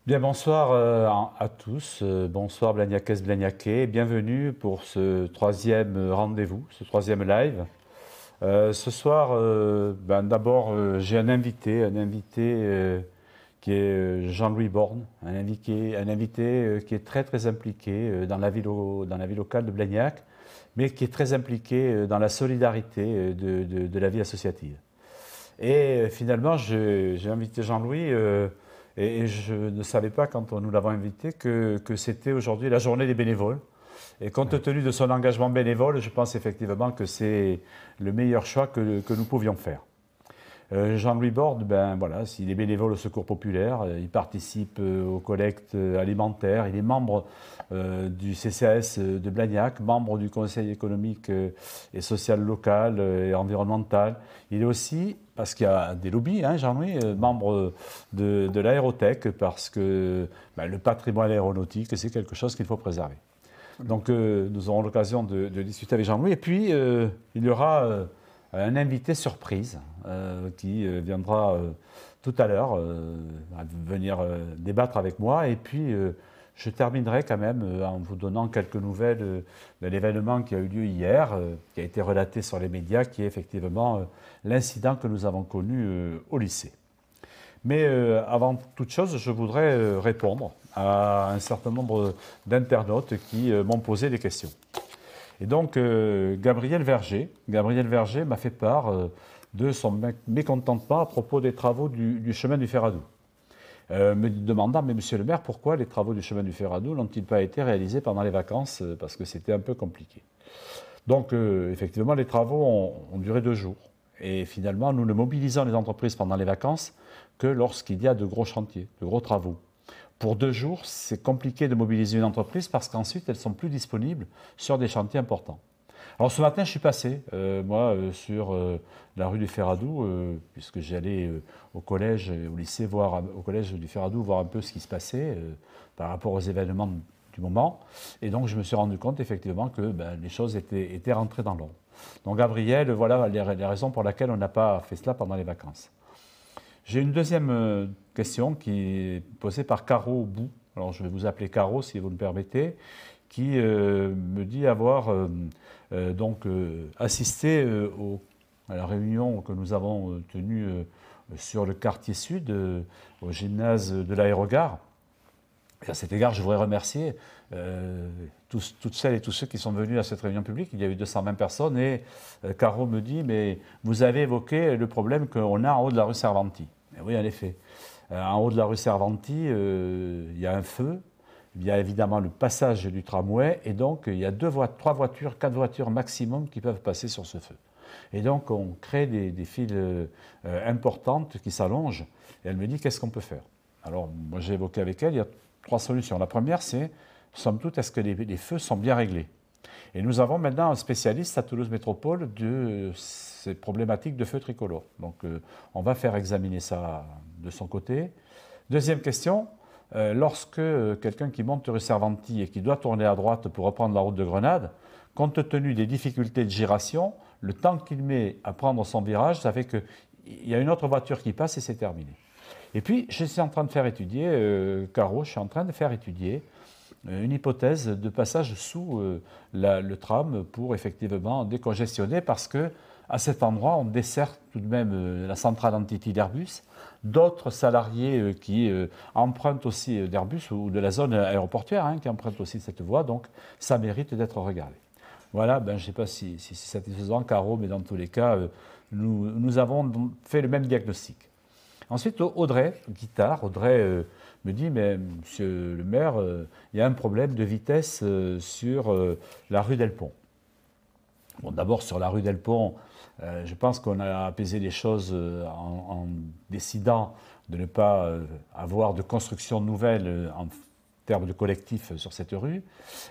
Bien, bonsoir à tous, bonsoir Blagnakès, Blagnakais, bienvenue pour ce troisième rendez-vous, ce troisième live. Ce soir, d'abord, j'ai un invité qui est Jean-Louis Borne, un invité qui est très très impliqué dans la vie locale de Blagnac, mais qui est très impliqué dans la solidarité de la vie associative. Et finalement, j'ai invité Jean-Louis et je ne savais pas quand nous l'avons invité que c'était aujourd'hui la journée des bénévoles. Et compte tenu de son engagement bénévole, je pense effectivement que c'est le meilleur choix que nous pouvions faire. Jean-Louis Borde, voilà, il est bénévole au Secours populaire, il participe aux collectes alimentaires, il est membre du CCAS de Blagnac, membre du Conseil économique et social local et environnemental. Il est aussi, parce qu'il y a des lobbies, hein, Jean-Louis, membre de l'aérotech, parce que le patrimoine aéronautique, c'est quelque chose qu'il faut préserver. Donc nous aurons l'occasion de discuter avec Jean-Louis. Et puis, il y aura un invité surprise qui viendra tout à l'heure venir débattre avec moi. Et puis, je terminerai quand même en vous donnant quelques nouvelles de l'événement qui a eu lieu hier, qui a été relaté sur les médias, qui est effectivement l'incident que nous avons connu au lycée. Mais avant toute chose, je voudrais répondre à un certain nombre d'internautes qui m'ont posé des questions. Et donc, Gabriel Verger m'a fait part de son mécontentement à propos des travaux du chemin du Ferradou. Me demandant, mais monsieur le maire, pourquoi les travaux du chemin du Ferradou n'ont-ils pas été réalisés pendant les vacances, parce que c'était un peu compliqué. Donc, effectivement, les travaux ont duré 2 jours. Et finalement, nous ne mobilisons les entreprises pendant les vacances que lorsqu'il y a de gros chantiers, de gros travaux. Pour 2 jours, c'est compliqué de mobiliser une entreprise parce qu'ensuite, elles ne sont plus disponibles sur des chantiers importants. Alors ce matin, je suis passé, sur la rue du Ferradou, puisque j'allais au collège et au lycée, au collège du Ferradou, voir un peu ce qui se passait par rapport aux événements du moment. Et donc, je me suis rendu compte effectivement que les choses étaient rentrées dans l'ordre. Donc, Gabriel, voilà les raisons pour lesquelles on n'a pas fait cela pendant les vacances. J'ai une deuxième question qui est posée par Caro Bou. Alors je vais vous appeler Caro si vous me permettez, qui me dit avoir assisté à la réunion que nous avons tenue sur le quartier sud, au gymnase de l'Aérogare. Et à cet égard, je voudrais remercier toutes celles et tous ceux qui sont venus à cette réunion publique. Il y a eu 220 personnes et Caro me dit, mais vous avez évoqué le problème qu'on a en haut de la rue Cervanti. Et oui, en effet. En haut de la rue Cervanti, il y a un feu, il y a évidemment le passage du tramway, et donc il y a 3 voitures, 4 voitures maximum qui peuvent passer sur ce feu. Et donc on crée des files importantes qui s'allongent, et elle me dit qu'est-ce qu'on peut faire. Alors moi j'ai évoqué avec elle, il y a 3 solutions. La première c'est, somme toute, est-ce que les feux sont bien réglés? Et nous avons maintenant un spécialiste à Toulouse Métropole de ces problématiques de feux tricolores. Donc on va faire examiner ça de son côté. Deuxième question, lorsque quelqu'un qui monte rue Cervanti et qui doit tourner à droite pour reprendre la route de Grenade, compte tenu des difficultés de giration, le temps qu'il met à prendre son virage, ça fait qu'il y a une autre voiture qui passe et c'est terminé. Et puis, je suis en train de faire étudier, Caro, je suis en train de faire étudier une hypothèse de passage sous le tram pour effectivement décongestionner, parce que à cet endroit, on dessert tout de même la centrale Antiti d'Airbus, d'autres salariés qui empruntent aussi d'Airbus ou de la zone aéroportuaire, qui empruntent aussi cette voie, donc ça mérite d'être regardé. Voilà, je ne sais pas si c'est satisfaisant, Caro, mais dans tous les cas, nous avons fait le même diagnostic. Ensuite, Audrey me dit, mais monsieur le maire, il y a un problème de vitesse sur la rue Delpont. Bon, d'abord, sur la rue Delpont, je pense qu'on a apaisé les choses en décidant de ne pas avoir de construction nouvelle en termes de collectif sur cette rue.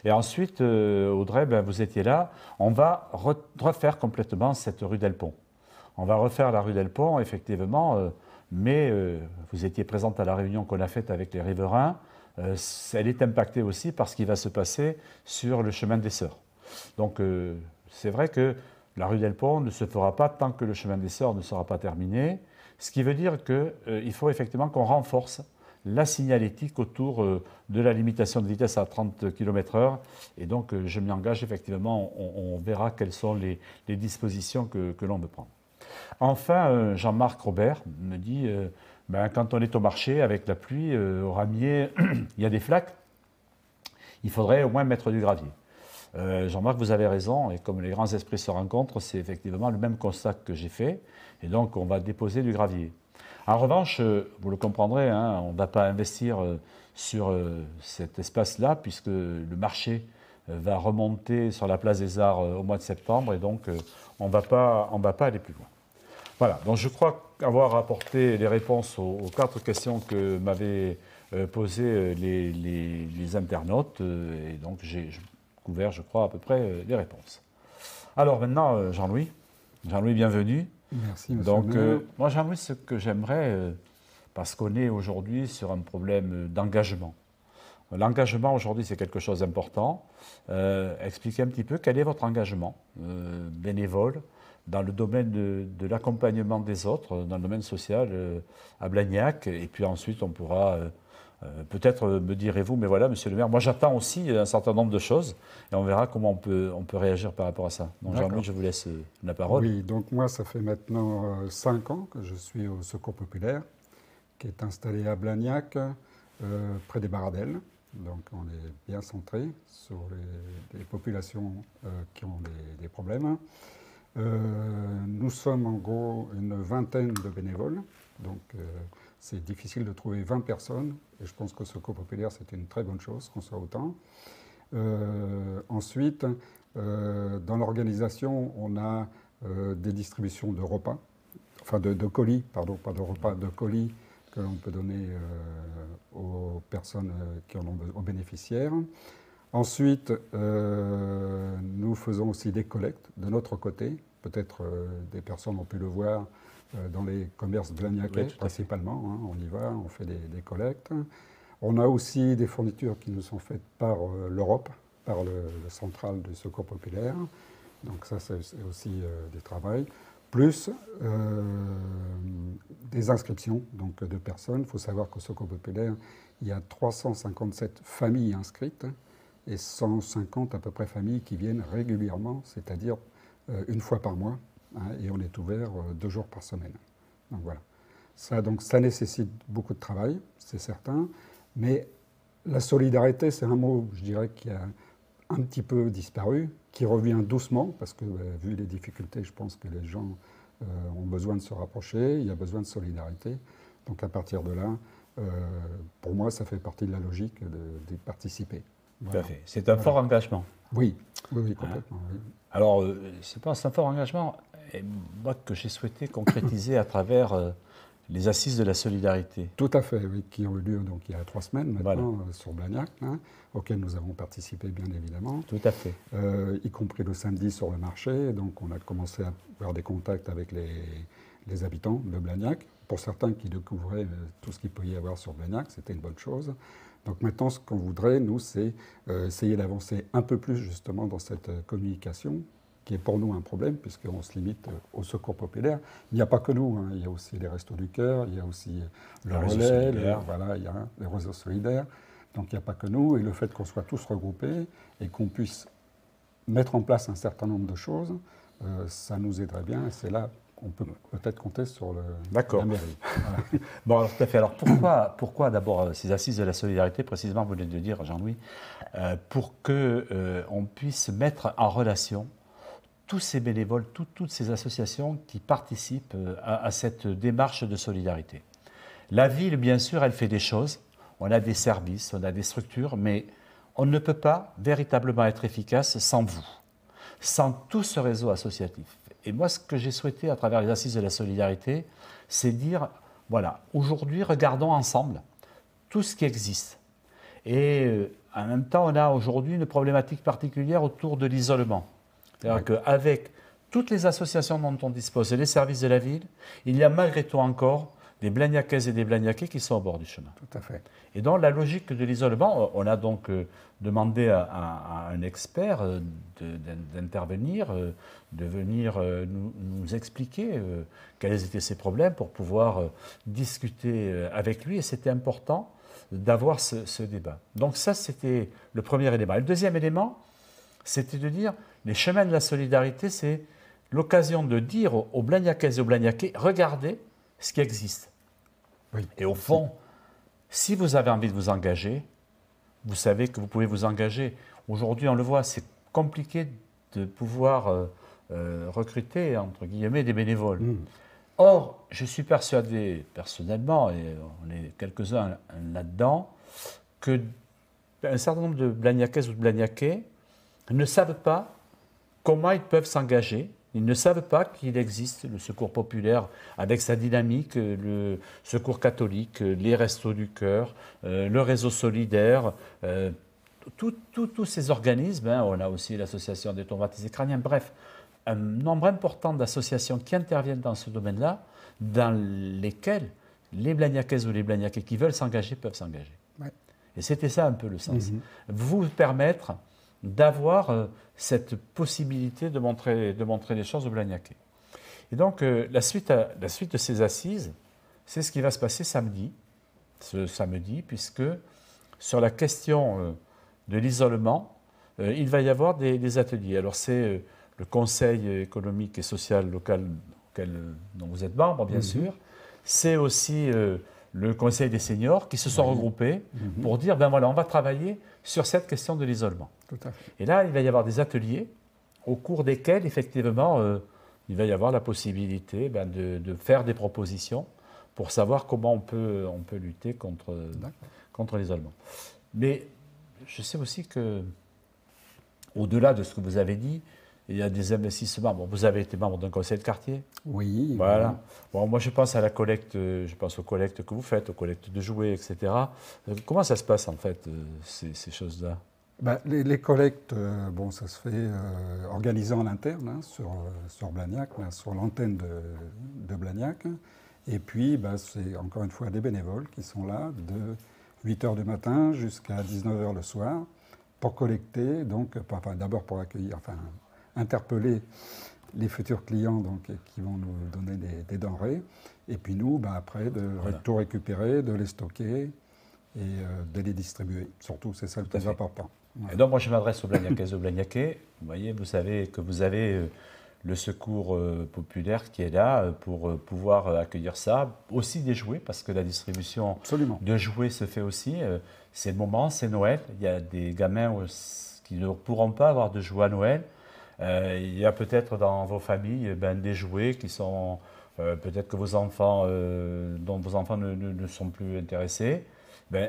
Et ensuite, Audrey, vous étiez là, on va refaire complètement cette rue Delpont. On va refaire la rue Delpont, effectivement, mais vous étiez présente à la réunion qu'on a faite avec les riverains. Elle est impactée aussi par ce qui va se passer sur le chemin des Sœurs. Donc, c'est vrai que la rue Delpont ne se fera pas tant que le chemin des Sœurs ne sera pas terminé, ce qui veut dire qu'il faut effectivement qu'on renforce la signalétique autour de la limitation de vitesse à 30 km/h. Et donc, je m'y engage effectivement, on verra quelles sont les dispositions que l'on peut prendre. Enfin, Jean-Marc Robert me dit, quand on est au marché avec la pluie, au ramier, il y a des flaques, il faudrait au moins mettre du gravier. Jean-Marc, vous avez raison, et comme les grands esprits se rencontrent, c'est effectivement le même constat que j'ai fait, et donc on va déposer du gravier. En revanche, vous le comprendrez, hein, on ne va pas investir sur cet espace-là, puisque le marché va remonter sur la place des Arts au mois de septembre, et donc on ne va pas aller plus loin. Voilà, donc je crois avoir apporté les réponses aux 4 questions que m'avaient posées les internautes, et donc j'ai couvert, je crois, à peu près les réponses. Alors maintenant, Jean-Louis, bienvenue. Merci, monsieur donc, le maire. moi, Jean-Louis, ce que j'aimerais, parce qu'on est aujourd'hui sur un problème d'engagement. L'engagement aujourd'hui, c'est quelque chose d'important. Expliquez un petit peu quel est votre engagement bénévole dans le domaine de l'accompagnement des autres, dans le domaine social à Blagnac, et puis ensuite on pourra... peut-être me direz-vous, mais voilà, monsieur le maire, moi j'attends aussi un certain nombre de choses et on verra comment on peut réagir par rapport à ça. Donc Jean-Louis, je vous laisse la parole. Oui, donc moi ça fait maintenant 5 ans que je suis au Secours Populaire, qui est installé à Blagnac, près des Baradelles. Donc on est bien centré sur les populations qui ont des problèmes. Nous sommes en gros une vingtaine de bénévoles, donc c'est difficile de trouver 20 personnes, et je pense que Secours Populaire, c'est une très bonne chose qu'on soit autant. Ensuite, dans l'organisation, on a des distributions de repas, enfin de colis, pardon, pas de repas, de colis que l'on peut donner aux personnes qui en ont besoin, aux bénéficiaires. Ensuite, nous faisons aussi des collectes de notre côté. Peut-être des personnes ont pu le voir dans les commerces blagnacais, principalement. Hein, on y va, on fait des collectes. On a aussi des fournitures qui nous sont faites par l'Europe, par le central du Secours Populaire. Donc ça, c'est aussi des travaux. Plus des inscriptions donc, de personnes. Il faut savoir qu'au Secours Populaire, il y a 357 familles inscrites et 150 à peu près familles qui viennent régulièrement, c'est-à-dire une fois par mois, hein, et on est ouvert 2 jours par semaine. Donc voilà. Ça nécessite beaucoup de travail, c'est certain, mais la solidarité, c'est un mot, je dirais, qui a un petit peu disparu, qui revient doucement, parce que vu les difficultés, je pense que les gens ont besoin de se rapprocher, il y a besoin de solidarité. Donc à partir de là, pour moi, ça fait partie de la logique de participer. Voilà. Tout à fait. C'est un fort engagement. Oui, complètement. Oui. Alors, c'est un fort engagement, et moi, que j'ai souhaité concrétiser à travers les assises de la solidarité. Tout à fait, oui, qui ont eu lieu donc, il y a 3 semaines maintenant sur Blagnac, hein, auxquelles nous avons participé bien évidemment. Tout à fait. Y compris le samedi sur le marché. Donc on a commencé à avoir des contacts avec les habitants de Blagnac. Pour certains qui découvraient tout ce qu'il peut y avoir sur Blagnac, c'était une bonne chose. Donc maintenant, ce qu'on voudrait, nous, c'est essayer d'avancer un peu plus justement dans cette communication, qui est pour nous un problème, puisqu'on se limite au Secours Populaire. Il n'y a pas que nous, hein. Il y a aussi les Restos du Cœur, il y a aussi le relais, il y a les réseaux solidaires. Donc il n'y a pas que nous, et le fait qu'on soit tous regroupés et qu'on puisse mettre en place un certain nombre de choses, ça nous aiderait bien, et c'est là qu'on peut peut-être compter sur la mairie. Voilà. Bon, alors, tout à fait. Alors pourquoi d'abord ces assises de la solidarité, précisément, vous venez de le dire, Jean-Louis, pour qu'on puisse mettre en relation tous ces bénévoles, toutes ces associations qui participent à cette démarche de solidarité. La ville, bien sûr, elle fait des choses. On a des services, on a des structures, mais on ne peut pas véritablement être efficace sans vous, sans tout ce réseau associatif. Et moi, ce que j'ai souhaité à travers les assises de la solidarité, c'est dire, voilà, aujourd'hui, regardons ensemble tout ce qui existe. Et en même temps, on a aujourd'hui une problématique particulière autour de l'isolement. C'est-à-dire qu'avec toutes les associations dont on dispose et les services de la ville, il y a malgré tout encore des Blagnacaises et des Blagnacais qui sont au bord du chemin. Tout à fait. Et dans la logique de l'isolement, on a donc demandé à un expert d'intervenir, de venir nous expliquer quels étaient ses problèmes pour pouvoir discuter avec lui. Et c'était important d'avoir ce débat. Donc ça, c'était le premier élément. Et le deuxième élément, c'était de dire, les chemins de la solidarité, c'est l'occasion de dire aux Blagnacaises et aux Blagnacais, regardez ce qui existe. Oui. Et au fond, si vous avez envie de vous engager, vous savez que vous pouvez vous engager. Aujourd'hui, on le voit, c'est compliqué de pouvoir recruter, entre guillemets, des bénévoles. Or, je suis persuadé, personnellement, et on est quelques-uns là-dedans, qu'un certain nombre de Blagnacaises ou de Blagnacais ne savent pas comment ils peuvent s'engager. Ils ne savent pas qu'il existe le secours populaire avec sa dynamique, le secours catholique, les restos du cœur, le réseau solidaire, tous ces organismes. On a aussi l'association des traumatisés crâniens. Bref, un nombre important d'associations qui interviennent dans ce domaine-là, dans lesquelles les Blagnacaises ou les Blagnacais qui veulent s'engager peuvent s'engager. Ouais. Et c'était ça un peu le sens. Vous permettre d'avoir cette possibilité de montrer les choses aux Blagnacais. Et donc, la suite de ces assises, c'est ce qui va se passer samedi, puisque sur la question de l'isolement, il va y avoir des ateliers. Alors, c'est le Conseil économique et social local dont vous êtes membre, bien sûr. C'est aussi le Conseil des seniors qui se sont regroupés pour dire, ben voilà, on va travailler sur cette question de l'isolement. Tout à fait. Et là, il va y avoir des ateliers au cours desquels, effectivement, il va y avoir la possibilité de faire des propositions pour savoir comment on peut lutter contre l'isolement. Mais je sais aussi que, au-delà de ce que vous avez dit, il y a des investissements. Bon, vous avez été membre d'un conseil de quartier. Oui. Voilà. Bon, moi, je pense à la collecte, je pense aux collectes que vous faites, aux collectes de jouets, etc. Comment ça se passe, en fait, ces choses-là? Les collectes, ça se fait organisé en interne sur Blagnac, sur l'antenne de Blagnac. Et puis, c'est encore une fois des bénévoles qui sont là de 8h du matin jusqu'à 19h le soir pour collecter, d'abord pour accueillir, interpeller les futurs clients qui vont nous donner des denrées. Et puis nous, après, de tout récupérer, de les stocker et de les distribuer. Surtout, c'est ça le plus important. Voilà. Et donc, moi, je m'adresse aux Blagnacaises et aux Blagnacais. Vous voyez, vous savez que vous avez le secours populaire qui est là pour pouvoir accueillir ça. Aussi des jouets, parce que la distribution de jouets se fait aussi. C'est le moment, c'est Noël. Il y a des gamins qui ne pourront pas avoir de jouets à Noël. Il y a peut-être dans vos familles des jouets qui sont peut-être que vos enfants, dont vos enfants ne sont plus intéressés.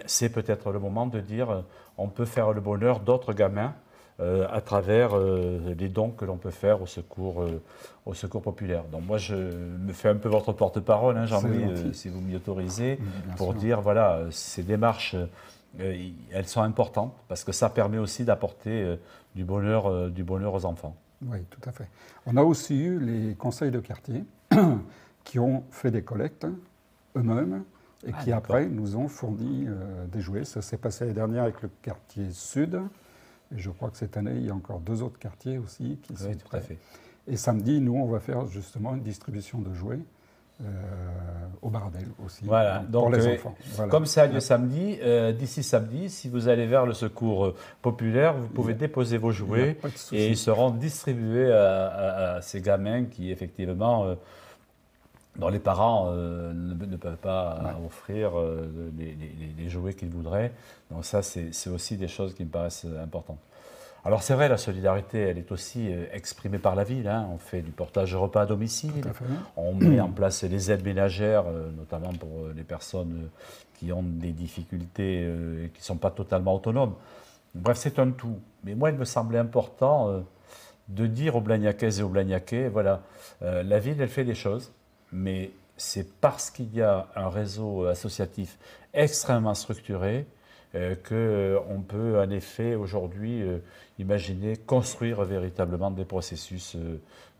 C'est peut-être le moment de dire on peut faire le bonheur d'autres gamins à travers les dons que l'on peut faire au secours populaire. Donc moi, je me fais un peu votre porte-parole, Jean-Louis, si vous m'y autorisez, pour dire, voilà, ces démarches, elles sont importantes parce que ça permet aussi d'apporter du bonheur aux enfants. Oui, tout à fait. On a aussi eu les conseils de quartier qui ont fait des collectes eux-mêmes et qui après nous ont fourni des jouets. Ça s'est passé l'année dernière avec le quartier sud. Et je crois que cette année, il y a encore 2 autres quartiers aussi qui sont tout à fait. Et samedi, nous, on va faire justement une distribution de jouets au Bardel aussi, pour les enfants. Voilà. Comme ça a lieu samedi, d'ici samedi, si vous allez vers le secours populaire, vous pouvez déposer vos jouets et ils seront distribués à ces gamins qui, effectivement, dont les parents ne peuvent pas offrir les jouets qu'ils voudraient. Donc ça, c'est aussi des choses qui me paraissent importantes. Alors c'est vrai, la solidarité, elle est aussi exprimée par la ville. On fait du portage de repas à domicile, on met en place les aides ménagères, notamment pour les personnes qui ont des difficultés et qui ne sont pas totalement autonomes. Bref, c'est un tout. Mais moi, il me semblait important de dire aux Blagnacaises et aux Blagnacais, voilà, la ville, elle fait des choses, mais c'est parce qu'il y a un réseau associatif extrêmement structuré qu'on peut en effet aujourd'hui imaginer construire véritablement des processus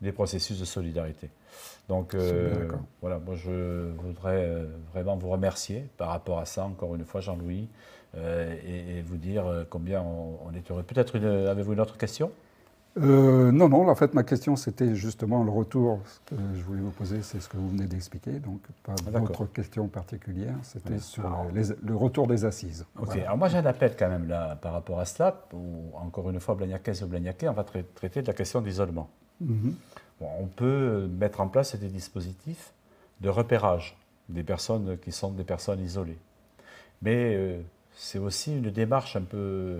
de solidarité. Donc voilà, moi je voudrais vraiment vous remercier par rapport à ça, encore une fois Jean-Louis, et vous dire combien on est heureux. Peut-être avez-vous une autre question ? Non, non, en fait, ma question, c'était justement le retour. Ce que je voulais vous poser, c'est ce que vous venez d'expliquer. Donc, pas d'autres questions particulières. C'était sur le retour des assises. Ok, Voilà. alors moi j'ai un appel quand même là par rapport à cela. Où, encore une fois, Blagnacaise ou Blagnaquais, on va traiter de la question d'isolement. Bon, on peut mettre en place des dispositifs de repérage des personnes qui sont des personnes isolées. Mais c'est aussi une démarche un peu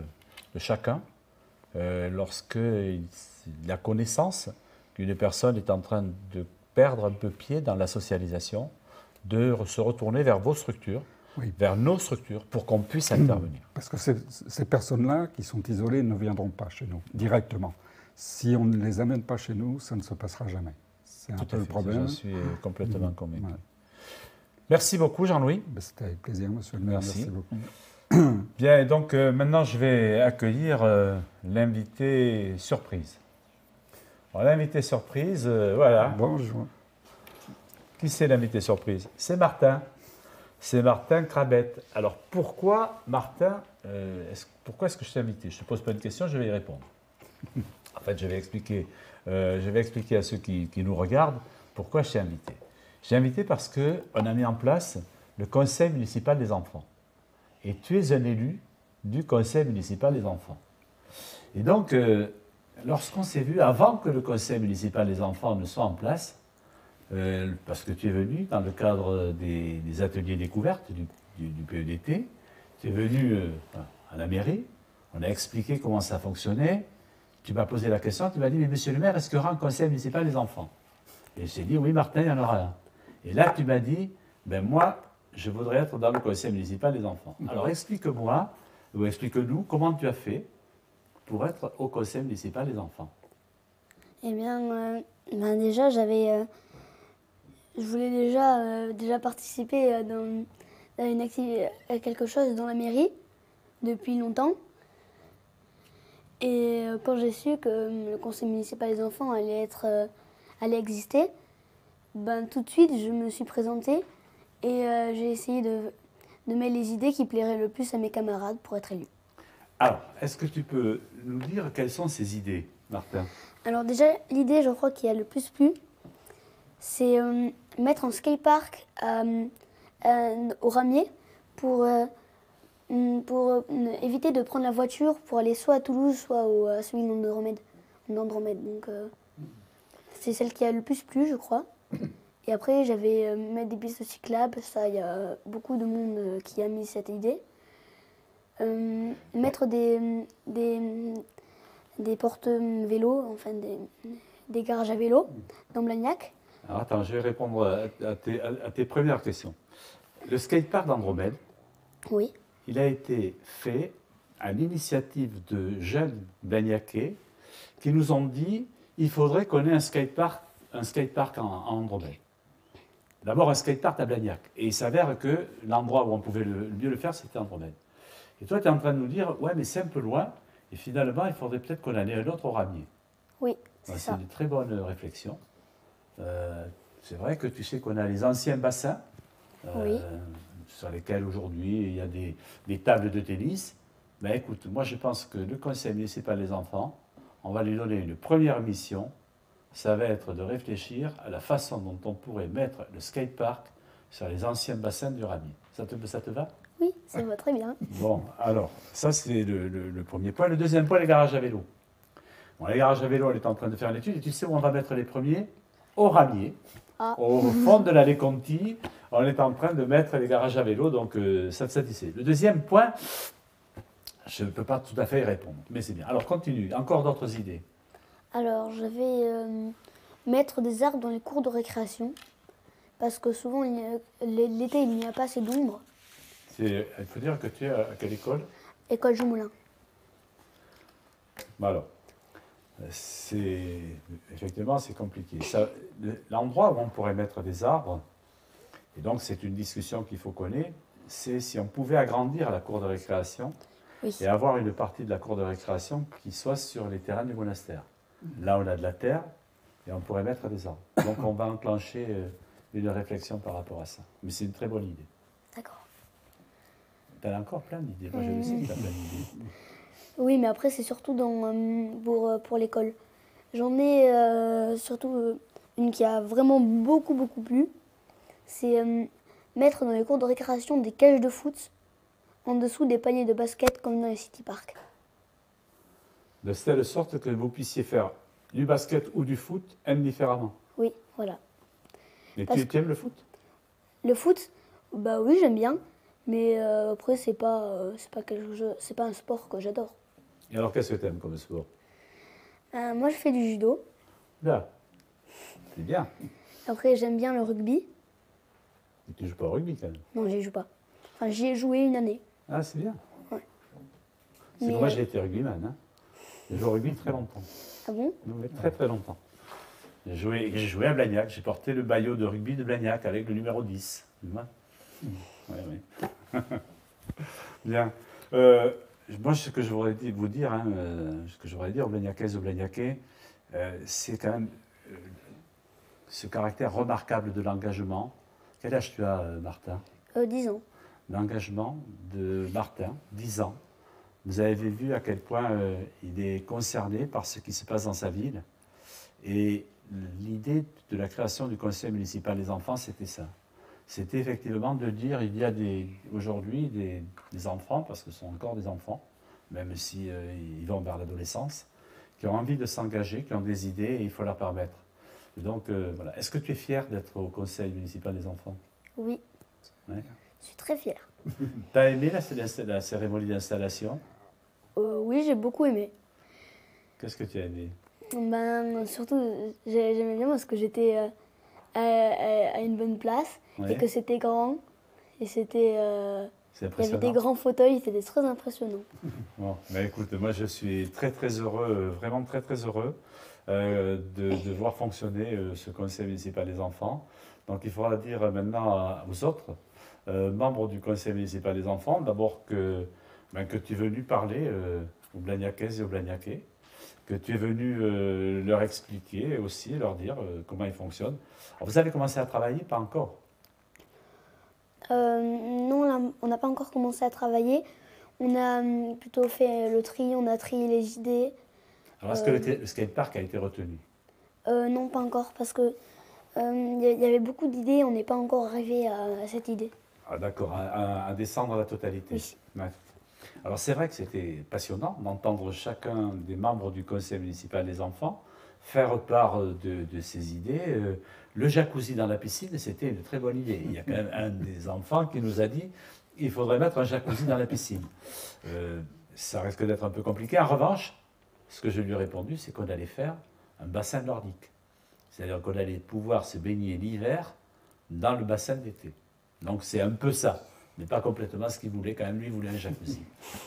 de chacun lorsqu'il a connaissance qu'une personne est en train de perdre un peu pied dans la socialisation, de se retourner vers vos structures, vers nos structures, pour qu'on puisse intervenir. Parce que ces personnes-là qui sont isolées ne viendront pas chez nous directement. Si on ne les amène pas chez nous, ça ne se passera jamais. C'est un peu le problème. Je suis complètement convaincu. Ouais. Merci beaucoup, Jean-Louis. C'était avec plaisir, monsieur le maire. Merci beaucoup. Bien, donc maintenant je vais accueillir l'invité surprise. L'invité surprise, voilà. Bonjour. Qui c'est l'invité surprise? C'est Martin. C'est Martin Crabette. Alors pourquoi, Martin, pourquoi est-ce que je t'ai invité? Je ne te pose pas une question, je vais y répondre. En fait, je vais expliquer à ceux qui nous regardent pourquoi je t'ai invité. Je t'ai invité parce qu'on a mis en place le conseil municipal des enfants. Et tu es un élu du conseil municipal des enfants. Et donc, lorsqu'on s'est vu, avant que le conseil municipal des enfants ne soit en place, parce que tu es venu dans le cadre des ateliers découvertes du PEDT, tu es venu à la mairie, on a expliqué comment ça fonctionnait, tu m'as posé la question, tu m'as dit, mais monsieur le maire, est-ce qu'il y aura un conseil municipal des enfants? Et j'ai dit, oui Martin, il y en aura un. Et là, tu m'as dit, ben moi, je voudrais être dans le conseil municipal des enfants. Alors explique-moi, ou explique-nous, comment tu as fait pour être au conseil municipal des enfants? Eh bien, déjà, je voulais déjà participer dans une activité, à quelque chose dans la mairie depuis longtemps. Et quand j'ai su que le conseil municipal des enfants allait exister, ben, tout de suite, je me suis présentée et j'ai essayé de mettre les idées qui plairaient le plus à mes camarades pour être élu. Alors, est-ce que tu peux nous dire quelles sont ces idées, Martin? Alors déjà, l'idée, je crois, qui a le plus plu, c'est mettre un skatepark au Ramier pour éviter de prendre la voiture pour aller soit à Toulouse, soit à celui d'Andromède. Donc c'est celle qui a le plus plu, je crois. Et après, j'avais mettre des pistes cyclables, ça, il y a beaucoup de monde qui a mis cette idée. Mettre des portes vélos, enfin des garages à vélo dans Blagnac. Alors attends, je vais répondre à tes premières questions. Le skatepark d'Andromède, oui. Il a été fait à l'initiative de jeunes Blagnacais qui nous ont dit il faudrait qu'on ait un skatepark en Andromède. D'abord un skatepark à Blagnac. Et il s'avère que l'endroit où on pouvait le mieux le faire, c'était Andromède. Et toi, tu es en train de nous dire ouais, mais c'est un peu loin, et finalement, il faudrait peut-être qu'on en ait un autre au Ramier. Oui, c'est ça. C'est une très bonne réflexion. C'est vrai que tu sais qu'on a les anciens bassins. Oui. Sur lesquels aujourd'hui il y a des tables de tennis. Ben écoute, moi je pense que le conseil municipal des enfants, on va lui donner une première mission, ça va être de réfléchir à la façon dont on pourrait mettre le skatepark sur les anciens bassins du Ramier. Ça te va? Oui, ça va très bien. Bon, alors, ça c'est le premier point. Le deuxième point, les garages à vélo. Bon, les garages à vélo, on est en train de faire l'étude, et tu sais où on va mettre les premiers? Au Ramier. Ah. Au fond de l'allée Conti, on est en train de mettre les garages à vélo, donc ça te satisfait. Le deuxième point, je ne peux pas tout à fait y répondre, mais c'est bien. Alors continue, encore d'autres idées? Alors, je vais mettre des arbres dans les cours de récréation, parce que souvent, l'été, il n'y a pas assez d'ombre. Il faut dire que tu es à quelle école? École Jumoulin. Bon alors, effectivement, c'est compliqué. L'endroit où on pourrait mettre des arbres, et donc c'est une discussion qu'il faut connaître, c'est si on pouvait agrandir la cour de récréation et avoir une partie de la cour de récréation qui soit sur les terrains du monastère. Là, on a de la terre et on pourrait mettre des arbres. Donc on va enclencher une réflexion par rapport à ça. Mais c'est une très bonne idée. D'accord. Tu as encore plein d'idées. Moi, je le sais que tu as plein d'idées. Oui, mais après, c'est surtout pour l'école. J'en ai surtout une qui a vraiment beaucoup plu. C'est mettre dans les cours de récréation des cages de foot en dessous des paniers de basket comme dans les city parks. De telle sorte que vous puissiez faire du basket ou du foot indifféremment. Oui, voilà. Et Parce tu aimes le foot? Le foot, bah oui, j'aime bien, mais après c'est pas un sport que j'adore. Et alors qu'est-ce que tu aimes comme sport? Moi, je fais du judo. Là, c'est bien. Après, j'aime bien le rugby. Et tu joues pas au rugby quand même? Non, j'y joue pas. Enfin, j'y ai joué une année. Ah, c'est bien. Ouais. C'est Mais, que moi j'ai été rugbyman. Hein. J'ai joué au rugby très longtemps. Ah bon? Oui, très longtemps. J'ai joué à Blagnac, j'ai porté le maillot de rugby de Blagnac avec le numéro 10. Tu vois? Oui. Bien. Moi, ce que je voudrais vous dire, hein, ce que je voudrais dire aux Blagnacaises et aux Blagnacais, c'est quand même ce caractère remarquable de l'engagement. Quel âge tu as, Martin? 10 ans. L'engagement de Martin, 10 ans. Vous avez vu à quel point il est concerné par ce qui se passe dans sa ville. Et l'idée de la création du conseil municipal des enfants, c'était ça. C'était effectivement de dire il y a aujourd'hui des enfants, parce que ce sont encore des enfants, même si ils vont vers l'adolescence, qui ont envie de s'engager, qui ont des idées, et il faut leur permettre. Et donc, voilà. Est-ce que tu es fier d'être au conseil municipal des enfants? Oui. Ouais. Je suis très fière. Tu as aimé la cérémonie d'installation? Oui, j'ai beaucoup aimé. Qu'est-ce que tu as aimé? Ben, surtout, j'aimais bien parce que j'étais à une bonne place Ouais. et que c'était grand. Et c'était, C'est il y avait impressionnant. des grands fauteuils, c'était très impressionnant. Bon, mais écoute, moi je suis très heureux, vraiment très heureux de voir fonctionner ce conseil municipal des enfants. Donc il faudra dire maintenant aux autres membres du conseil municipal des enfants, d'abord que tu es venu parler aux Blagnacaises et aux Blagnacais, que tu es venu leur expliquer aussi, leur dire comment ils fonctionnent. Alors, vous avez commencé à travailler? Pas encore. Non, là, on n'a pas encore commencé à travailler. On a plutôt fait le tri, on a trié les idées. Alors est-ce que le skatepark a été retenu? Non, pas encore, parce que y avait beaucoup d'idées, on n'est pas encore arrivé à cette idée. Ah, d'accord, à descendre à la totalité. Oui. Ouais. Alors c'est vrai que c'était passionnant d'entendre chacun des membres du conseil municipal des enfants faire part de ses idées. Le jacuzzi dans la piscine, c'était une très bonne idée. Il y a quand même un des enfants qui nous a dit il faudrait mettre un jacuzzi dans la piscine. Ça risque d'être un peu compliqué. En revanche, ce que je lui ai répondu, c'est qu'on allait faire un bassin nordique. C'est-à-dire qu'on allait pouvoir se baigner l'hiver dans le bassin d'été. Donc c'est un peu ça, mais pas complètement ce qu'il voulait. Quand même, lui, il voulait un jacuzzi.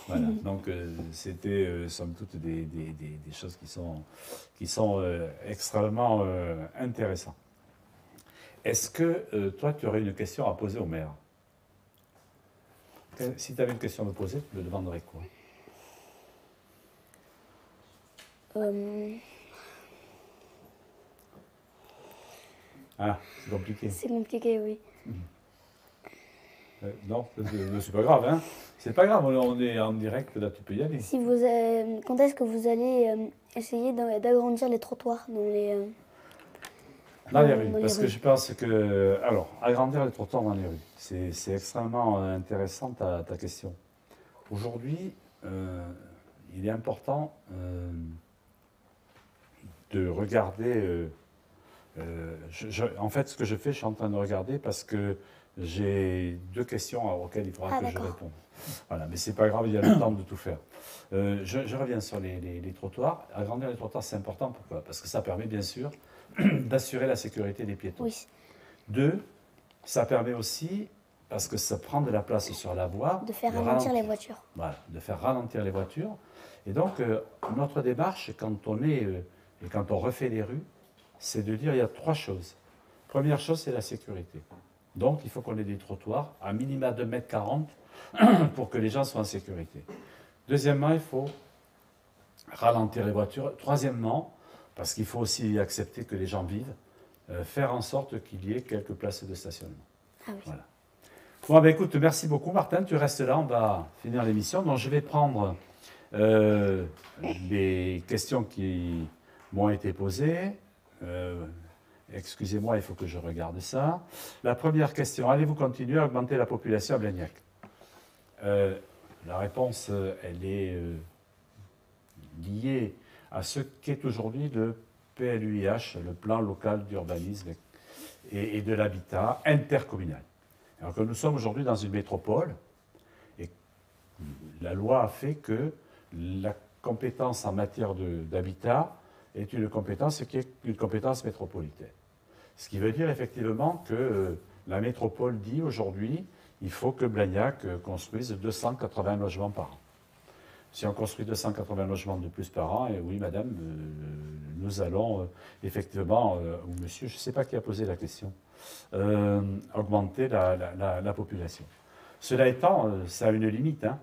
Voilà. Donc c'était, somme toute, des choses qui sont extrêmement intéressantes. Est-ce que toi, tu aurais une question à poser au maire? Si tu avais une question à me poser, tu me demanderais quoi? Ah, c'est compliqué. C'est compliqué, oui. Non, c'est pas grave, hein. C'est pas grave, on est en direct, là, tu peux y aller. Si vous, quand est-ce que vous allez essayer d'agrandir les trottoirs dans les rues, dans les parce que rues. je pense que... Alors, agrandir les trottoirs dans les rues, c'est extrêmement intéressant ta question. Aujourd'hui, il est important de regarder... en fait, ce que je fais, je suis en train de regarder parce que j'ai deux questions auxquelles il faudra que je réponde. Voilà, mais c'est pas grave, il y a le temps de tout faire. Je reviens sur les trottoirs. Agrandir les trottoirs, c'est important. Pourquoi? Parce que ça permet bien sûr d'assurer la sécurité des piétons. Oui. Deux, ça permet aussi, parce que ça prend de la place sur la voie, De faire ralentir les voitures. Voilà, de faire ralentir les voitures. Et donc, notre démarche, quand on est et quand on refait les rues, c'est de dire il y a trois choses. Première chose, c'est la sécurité. Donc, il faut qu'on ait des trottoirs à minima de 2,40 m pour que les gens soient en sécurité. Deuxièmement, il faut ralentir les voitures. Troisièmement, parce qu'il faut aussi accepter que les gens vivent, faire en sorte qu'il y ait quelques places de stationnement. Ah oui. Voilà. Bon, ben écoute, merci beaucoup Martin, tu restes là, on va finir l'émission. Donc je vais prendre les questions qui m'ont été posées. Excusez-moi, il faut que je regarde ça. La première question, allez-vous continuer à augmenter la population à Blagnac? La réponse, elle est liée à ce qu'est aujourd'hui le PLUIH, le plan local d'urbanisme et de l'habitat intercommunal. Alors que nous sommes aujourd'hui dans une métropole, et la loi a fait que la compétence en matière d'habitat est une compétence qui est une compétence métropolitaine. Ce qui veut dire effectivement que la métropole dit aujourd'hui il faut que Blagnac construise 280 logements par an. Si on construit 280 logements de plus par an, et oui madame, nous allons effectivement, ou monsieur, je ne sais pas qui a posé la question, augmenter la population. Cela étant, ça a une limite. Hein.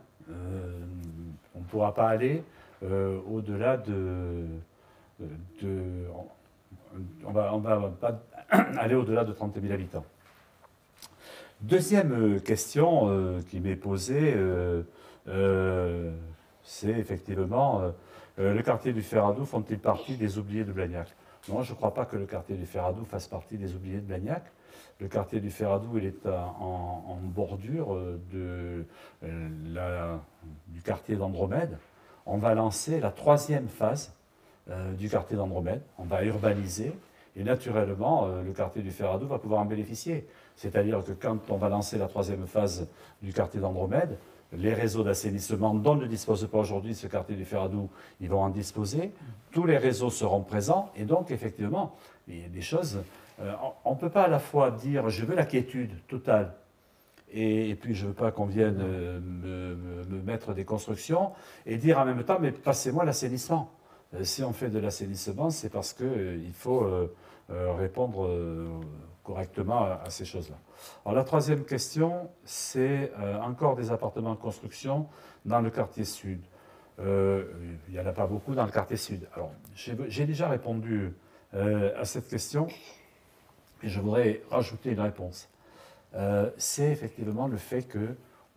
On ne pourra pas aller au-delà on va pas aller au-delà de 30 000 habitants. Deuxième question qui m'est posée, c'est effectivement, le quartier du Ferradou font-ils partie des oubliés de Blagnac? Non, je ne crois pas que le quartier du Ferradou fasse partie des oubliés de Blagnac. Le quartier du Ferradou, il est en bordure du quartier d'Andromède. On va lancer la 3e phase du quartier d'Andromède. On va urbaniser et naturellement, le quartier du Ferradou va pouvoir en bénéficier. C'est-à-dire que quand on va lancer la 3e phase du quartier d'Andromède, les réseaux d'assainissement dont ne dispose pas aujourd'hui ce quartier du Ferradou, ils vont en disposer. Tous les réseaux seront présents et donc effectivement, il y a des choses. On ne peut pas à la fois dire je veux la quiétude totale et puis je ne veux pas qu'on vienne me mettre des constructions et dire en même temps mais passez-moi l'assainissement. Si on fait de l'assainissement, c'est parce qu'il faut répondre correctement à ces choses-là. Alors la 3e question, c'est encore des appartements en construction dans le quartier sud. Il n'y en a pas beaucoup dans le quartier sud. Alors j'ai déjà répondu à cette question et je voudrais rajouter une réponse. C'est effectivement le fait que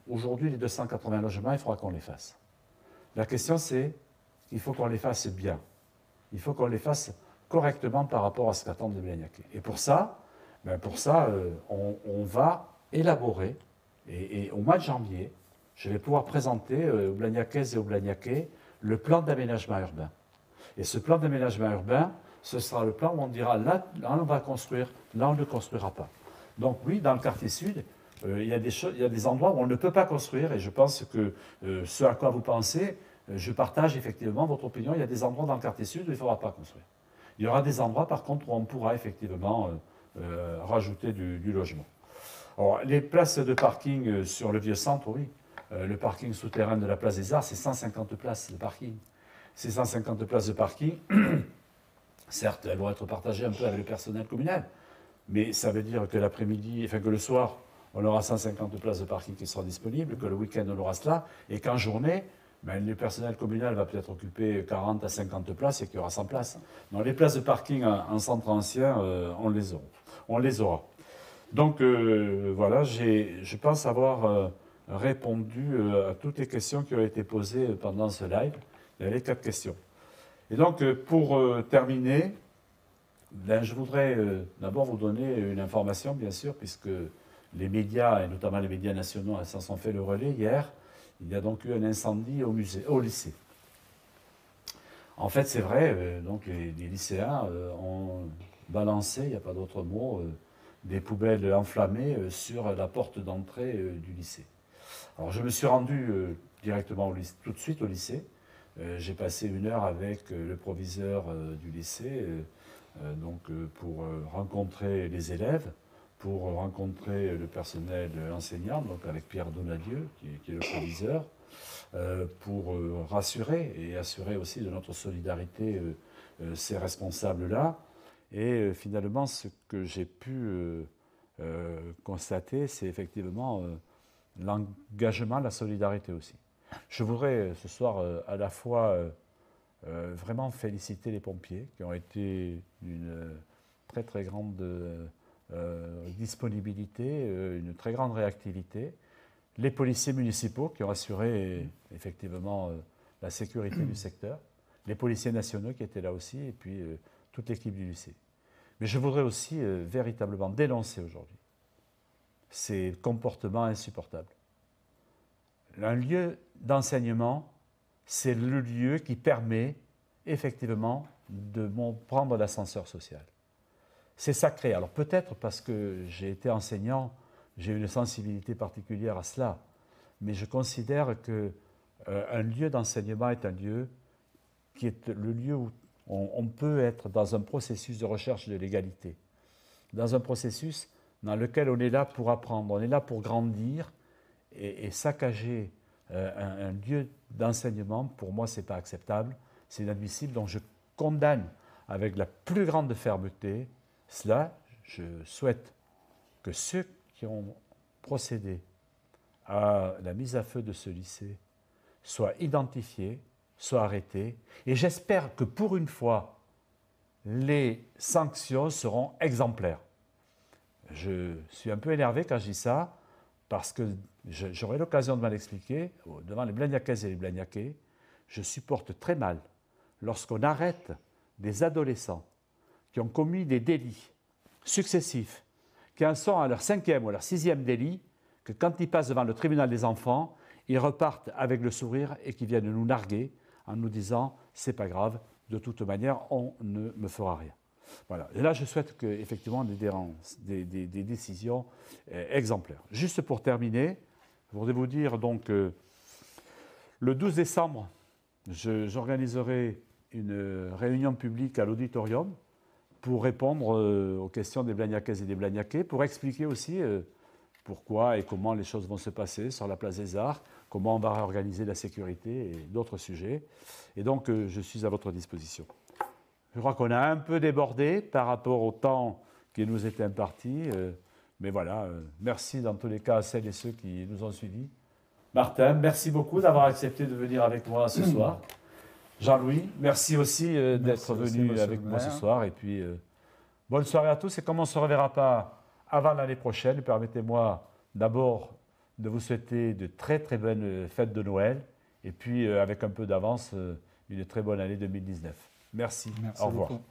aujourd'hui les 280 logements, il faudra qu'on les fasse. La question c'est il faut qu'on les fasse bien. Il faut qu'on les fasse correctement par rapport à ce qu'attendent les Blagnaquais. Et pour ça, on va élaborer, et au mois de janvier, je vais pouvoir présenter aux Blagnacaises et aux Blagnaquais le plan d'aménagement urbain. Et ce plan d'aménagement urbain, ce sera le plan où on dira là on va construire, là on ne construira pas. Donc oui, dans le quartier sud, il y a des endroits où on ne peut pas construire, et je pense que ce à quoi vous pensez, je partage effectivement votre opinion. Il y a des endroits dans le quartier sud où il ne faudra pas construire. Il y aura des endroits, par contre, où on pourra effectivement rajouter du logement. Alors, les places de parking sur le Vieux-Centre, oui. Le parking souterrain de la place des Arts, c'est 150 places de parking. Ces 150 places de parking, certes, elles vont être partagées un peu avec le personnel communal, mais ça veut dire que l'après-midi, enfin que le soir, on aura 150 places de parking qui seront disponibles, que le week-end, on aura cela, et qu'en journée, le personnel communal va peut-être occuper 40 à 50 places et qu'il y aura 100 places. Donc les places de parking en centre ancien, on les aura. Donc voilà, je pense avoir répondu à toutes les questions qui ont été posées pendant ce live. Il y avait 4 questions. Et donc pour terminer, je voudrais d'abord vous donner une information, bien sûr, puisque les médias, et notamment les médias nationaux, s'en sont fait le relais hier. Il y a donc eu un incendie au lycée. En fait, c'est vrai, donc les lycéens ont balancé, il n'y a pas d'autre mot, des poubelles enflammées sur la porte d'entrée du lycée. Alors je me suis rendu directement tout de suite au lycée. J'ai passé 1 heure avec le proviseur du lycée pour rencontrer les élèves, pour rencontrer le personnel enseignant, donc avec Pierre Donadieu, qui est le proviseur, pour rassurer et assurer aussi de notre solidarité ces responsables-là. Et finalement, ce que j'ai pu constater, c'est effectivement l'engagement, la solidarité aussi. Je voudrais ce soir à la fois vraiment féliciter les pompiers qui ont été d'une très très grande disponibilité, une très grande réactivité, les policiers municipaux qui ont assuré effectivement la sécurité du secteur, les policiers nationaux qui étaient là aussi, et puis toute l'équipe du lycée. Mais je voudrais aussi véritablement dénoncer aujourd'hui ces comportements insupportables. Un lieu d'enseignement, c'est le lieu qui permet effectivement de prendre l'ascenseur social. C'est sacré. Alors peut-être parce que j'ai été enseignant, j'ai une sensibilité particulière à cela, mais je considère qu'un lieu d'enseignement est un lieu qui est le lieu où on peut être dans un processus de recherche de l'égalité, dans un processus dans lequel on est là pour apprendre, on est là pour grandir, et saccager un lieu d'enseignement, pour moi, ce n'est pas acceptable, c'est inadmissible. Donc je condamne avec la plus grande fermeté cela. Je souhaite que ceux qui ont procédé à la mise à feu de ce lycée soient identifiés, soient arrêtés, et j'espère que pour une fois, les sanctions seront exemplaires. Je suis un peu énervé quand je dis ça, parce que j'aurai l'occasion de m'en expliquer devant les Blagnacaises et les Blagnacais. Je supporte très mal lorsqu'on arrête des adolescents qui ont commis des délits successifs, qui en sont à leur 5e ou à leur 6e délit, que quand ils passent devant le tribunal des enfants, ils repartent avec le sourire et qu'ils viennent nous narguer en nous disant « c'est pas grave, de toute manière, on ne me fera rien ». Voilà. Et là, je souhaite qu'effectivement des décisions exemplaires. Juste pour terminer, je voudrais vous dire donc le 12 décembre, j'organiserai une réunion publique à l'auditorium pour répondre aux questions des Blagnacaises et des Blagnacais, pour expliquer aussi pourquoi et comment les choses vont se passer sur la place des Arts, comment on va réorganiser la sécurité et d'autres sujets. Et donc, je suis à votre disposition. Je crois qu'on a un peu débordé par rapport au temps qui nous était imparti. Mais voilà, merci dans tous les cas à celles et ceux qui nous ont suivis. Martin, merci beaucoup d'avoir accepté de venir avec moi ce soir. Jean-Louis, merci aussi d'être venu avec moi ce soir. Et puis, bonne soirée à tous. Et comme on ne se reverra pas avant l'année prochaine, permettez-moi d'abord de vous souhaiter de très très bonnes fêtes de Noël. Et puis, avec un peu d'avance, une très bonne année 2019. Merci. Au revoir. Beaucoup.